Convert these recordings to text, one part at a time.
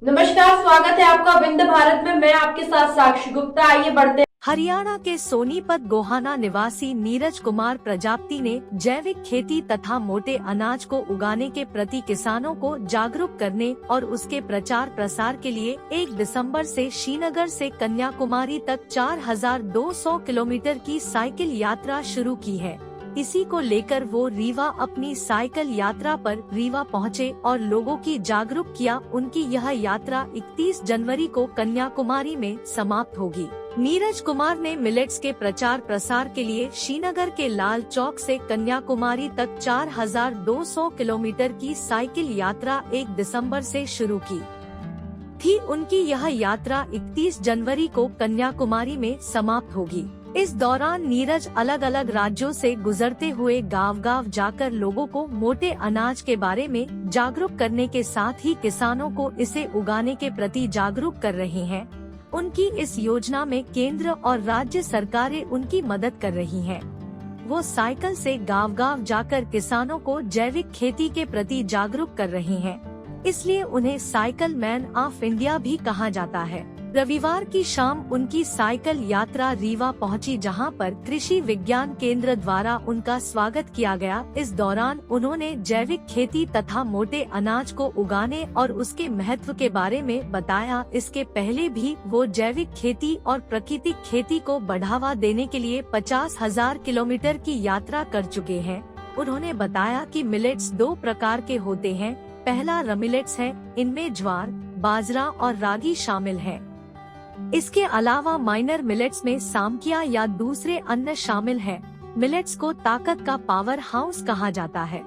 नमस्कार, स्वागत है आपका विंध्य भारत में। मैं आपके साथ साक्षी गुप्ता। आइए बढ़ते। हरियाणा के सोनीपत गोहाना निवासी नीरज कुमार प्रजापति ने जैविक खेती तथा मोटे अनाज को उगाने के प्रति किसानों को जागरूक करने और उसके प्रचार प्रसार के लिए 1 दिसंबर से श्रीनगर से कन्याकुमारी तक 4200 किलोमीटर की साइकिल यात्रा शुरू की है। इसी को लेकर वो रीवा अपनी साइकिल यात्रा पर रीवा पहुँचे और लोगों की जागरूक किया। उनकी यह यात्रा 31 जनवरी को कन्याकुमारी में समाप्त होगी। नीरज कुमार ने मिलेट्स के प्रचार प्रसार के लिए श्रीनगर के लाल चौक से कन्याकुमारी तक 4200 किलोमीटर की साइकिल यात्रा 1 दिसंबर से शुरू की थी। उनकी यह यात्रा 31 जनवरी को कन्याकुमारी में समाप्त होगी। इस दौरान नीरज अलग अलग राज्यों से गुजरते हुए गांव-गांव जाकर लोगों को मोटे अनाज के बारे में जागरूक करने के साथ ही किसानों को इसे उगाने के प्रति जागरूक कर रहे हैं। उनकी इस योजना में केंद्र और राज्य सरकारें उनकी मदद कर रही हैं। वो साइकिल से गांव-गांव जाकर किसानों को जैविक खेती के प्रति जागरूक कर रहे हैं, इसलिए उन्हें साइकिल मैन ऑफ इंडिया भी कहा जाता है। रविवार की शाम उनकी साइकिल यात्रा रीवा पहुंची, जहां पर कृषि विज्ञान केंद्र द्वारा उनका स्वागत किया गया। इस दौरान उन्होंने जैविक खेती तथा मोटे अनाज को उगाने और उसके महत्व के बारे में बताया। इसके पहले भी वो जैविक खेती और प्राकृतिक खेती को बढ़ावा देने के लिए 50,000 किलोमीटर की यात्रा कर चुके हैं। उन्होंने बताया कि मिलेट्स 2 प्रकार के होते हैं। पहला रमिलेट्स है, इनमें ज्वार, बाजरा और रागी शामिल है। इसके अलावा माइनर मिलेट्स में सामकिया या दूसरे अन्न शामिल हैं। मिलेट्स को ताकत का पावर हाउस कहा जाता है।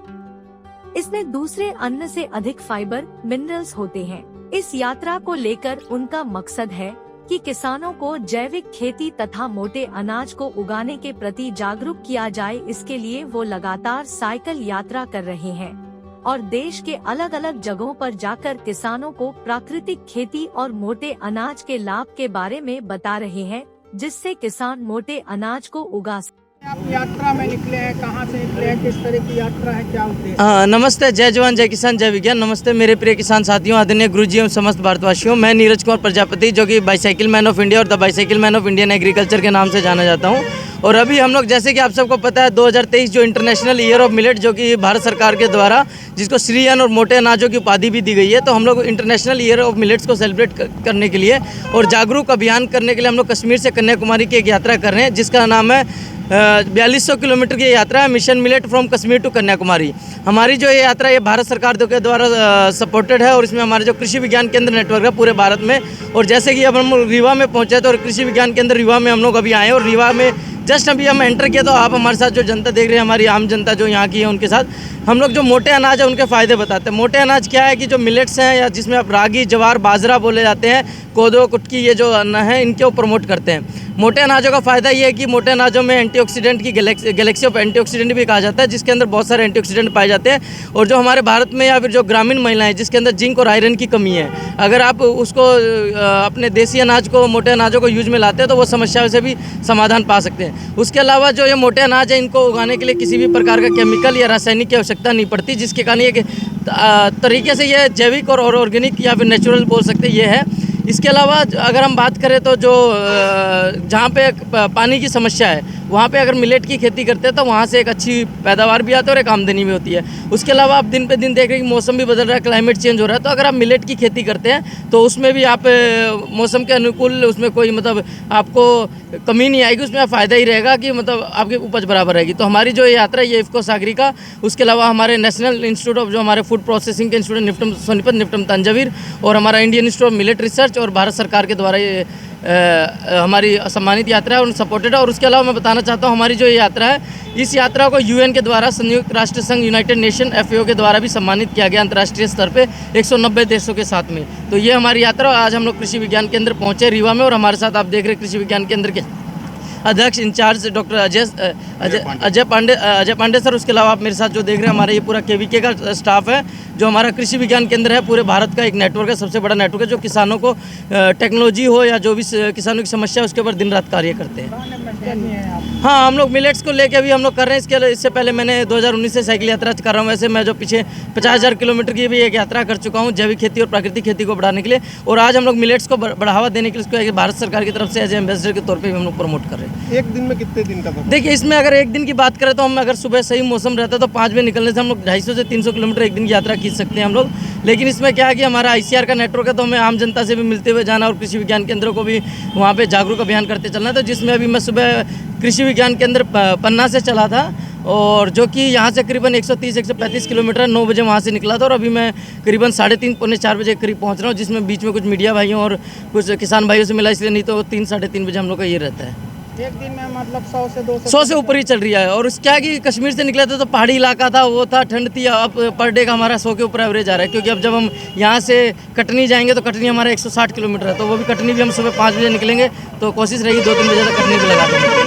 इसमें दूसरे अन्न से अधिक फाइबर, मिनरल्स होते हैं। इस यात्रा को लेकर उनका मकसद है कि किसानों को जैविक खेती तथा मोटे अनाज को उगाने के प्रति जागरूक किया जाए। इसके लिए वो लगातार साइकिल यात्रा कर रहे हैं और देश के अलग अलग जगहों पर जाकर किसानों को प्राकृतिक खेती और मोटे अनाज के लाभ के बारे में बता रहे हैं, जिससे किसान मोटे अनाज को उगा सके। आप यात्रा में निकले हैं, कहाँ से निकले हैं, किस तरह की यात्रा है, क्या उद्देश्य? नमस्ते, जय जवान जय किसान जय विज्ञान। नमस्ते मेरे प्रिय किसान साथियों, आदरणीय गुरुजी एवं समस्त भारतवासियों। मैं नीरज कुमार प्रजापति, जो कि बाईसाइकिल मैन ऑफ इंडिया और the bicycle man of Indian agriculture के नाम से जाना जाता हूँ। और अभी हम लोग, जैसे कि आप सबको पता है, 2023 जो इंटरनेशनल ईयर ऑफ मिलेट, जो कि भारत सरकार के द्वारा जिसको श्री अन्न और मोटे अनाजों की उपाधि भी दी गई है, तो हम लोग इंटरनेशनल ईयर ऑफ मिलेट्स को सेलिब्रेट करने के लिए और जागरूक अभियान करने के लिए हम लोग कश्मीर से कन्याकुमारी की एक यात्रा कर रहे हैं, जिसका नाम है 4200 किलोमीटर की यात्रा है, mission millet from Kashmir to Kanyakumari. हमारी जो ये यात्रा ये भारत सरकार के द्वारा सपोर्टेड है और इसमें हमारे जो कृषि विज्ञान केंद्र नेटवर्क है पूरे भारत में। और जैसे कि अब हम रीवा में पहुंचे, तो कृषि विज्ञान केंद्र रीवा में हम लोग अभी आए और रीवा में जस्ट अभी हम एंटर किया, तो आप हमारे साथ जो जनता देख रहे हैं, हमारी आम जनता जो यहाँ की है, उनके साथ हम लोग जो मोटे अनाज है उनके फ़ायदे बताते हैं। मोटे अनाज क्या है कि जो मिलेट्स हैं, या जिसमें आप रागी, ज्वार, बाजरा बोले जाते हैं, कोदो, कुटकी, ये जो अन्न है इनके प्रमोट करते हैं। मोटे अनाजों का फ़ायदा ये है कि मोटे अनाजों में एंटीऑक्सीडेंट की गैलेक्सी ऑफ एंटीऑक्सीडेंट भी कहा जाता है, जिसके अंदर बहुत सारे एंटीऑक्सीडेंट पाए जाते हैं। और जो हमारे भारत में या फिर जो ग्रामीण महिलाएं जिसके अंदर जिंक और आयरन की कमी है, अगर आप उसको अपने देसी अनाज को, मोटे अनाजों को यूज में लाते हैं, तो वो समस्या से भी समाधान पा सकते हैं। उसके अलावा जो ये मोटे अनाज है, इनको उगाने के लिए किसी भी प्रकार का केमिकल या रासायनिक की आवश्यकता नहीं पड़ती, जिसके कारण ये तरीके से ये जैविक और ऑर्गेनिक या फिर नेचुरल बोल सकते ये है। इसके अलावा अगर हम बात करें तो जो जहाँ पे पानी की समस्या है, वहाँ पे अगर मिलेट की खेती करते हैं तो वहाँ से एक अच्छी पैदावार भी आती है और एक आमदनी भी होती है। उसके अलावा आप दिन पे दिन देख रहे हैं कि मौसम भी बदल रहा है, क्लाइमेट चेंज हो रहा है, तो अगर आप मिलेट की खेती करते हैं तो उसमें भी आप मौसम के अनुकूल, उसमें कोई मतलब आपको कमी नहीं आएगी, उसमें फ़ायदा ही रहेगा कि मतलब आपकी उपज बराबर रहेगी। तो हमारी जो यात्रा है ये इफ्को सागरिका, उसके अलावा हमारे नेशनल इंस्टीट्यूट ऑफ, जो हमारे फूड प्रोसेसिंग के इंस्टीट्यूट निफ्टम सोनीपत, निफ्टम तंजावीर, और हमारा Indian institute of millet research और भारत सरकार के द्वारा ये हमारी सम्मानित यात्रा है और सपोर्टेड है। और उसके अलावा मैं बताना चाहता हूँ, हमारी जो ये यात्रा है, इस यात्रा को यूएन के द्वारा, संयुक्त राष्ट्र संघ, यूनाइटेड नेशन, FAO के द्वारा भी सम्मानित किया गया अंतर्राष्ट्रीय स्तर पे 190 देशों के साथ में। तो ये हमारी यात्रा। आज हम लोग कृषि विज्ञान केंद्र पहुँचे रीवा में, और हमारे साथ आप देख रहे कृषि विज्ञान केंद्र के अध्यक्ष incharge doctor Ajay Pande sir. उसके अलावा आप मेरे साथ जो देख रहे हैं, हमारे ये पूरा KVK का स्टाफ है, जो हमारा कृषि विज्ञान केंद्र है, पूरे भारत का एक नेटवर्क है, सबसे बड़ा नेटवर्क है, जो किसानों को टेक्नोलॉजी हो या जो भी किसानों की समस्या है उसके ऊपर दिन रात कार्य करते हैं। करनी है आप? हाँ, हम लोग मिलेट्स को लेके अभी हम लोग कर रहे हैं। इससे पहले मैंने 2019 से साइकिल यात्रा कर रहा हूँ। वैसे मैं जो पीछे 50,000 किलोमीटर की भी एक यात्रा कर चुका हूँ जैविक खेती और प्राकृतिक खेती को बढ़ाने के लिए। और आज हम लोग मिलेट्स को बढ़ावा देने के लिए इसको भारत सरकार की तरफ से एज एम्बेसडर के तौर पर भी हम लोग प्रमोट कर रहे हैं। एक दिन में कितने दिन का? देखिए, इसमें अगर एक दिन की बात करें तो हम अगर सुबह सही मौसम रहता है तो 5 बजे निकलने से हम लोग 250 से 300 किलोमीटर एक दिन की यात्रा खींच सकते हैं हम लोग। लेकिन इसमें क्या है कि हमारा ICR का नेटवर्क है, तो हमें आम जनता से भी मिलते हुए जाना और कृषि विज्ञान केंद्रों को भी वहाँ पे जागरूक अभियान करते चलना है। तो जिसमें अभी मैं सुबह कृषि विज्ञान केंद्र पन्ना से चला था, और जो कि यहाँ से करीबन 130-135 किलोमीटर 9 बजे वहाँ से निकला था, और अभी मैं करीबन 3:30 पौने 4 बजे करीब पहुँच रहा हूँ, जिसमें बीच में कुछ मीडिया भाइयों और कुछ किसान भाइयों से मिला, इसलिए नहीं तो 3-3:30 बजे हम लोग का ये रहता है। एक दिन में मतलब 100 से 200 100 से ऊपर ही चल रही है। और क्या है कि कश्मीर से निकला था तो पहाड़ी इलाका था, वो था, ठंड थी। अब पर डे का हमारा 100 के ऊपर एवरेज आ रहा है, क्योंकि अब जब हम यहाँ से कटनी जाएंगे तो कटनी हमारा 160 किलोमीटर है, तो वो भी कटनी भी हम सुबह 5 बजे निकलेंगे, तो कोशिश रहेगी 2-3 बजे तक कटनी भी लगा देंगे।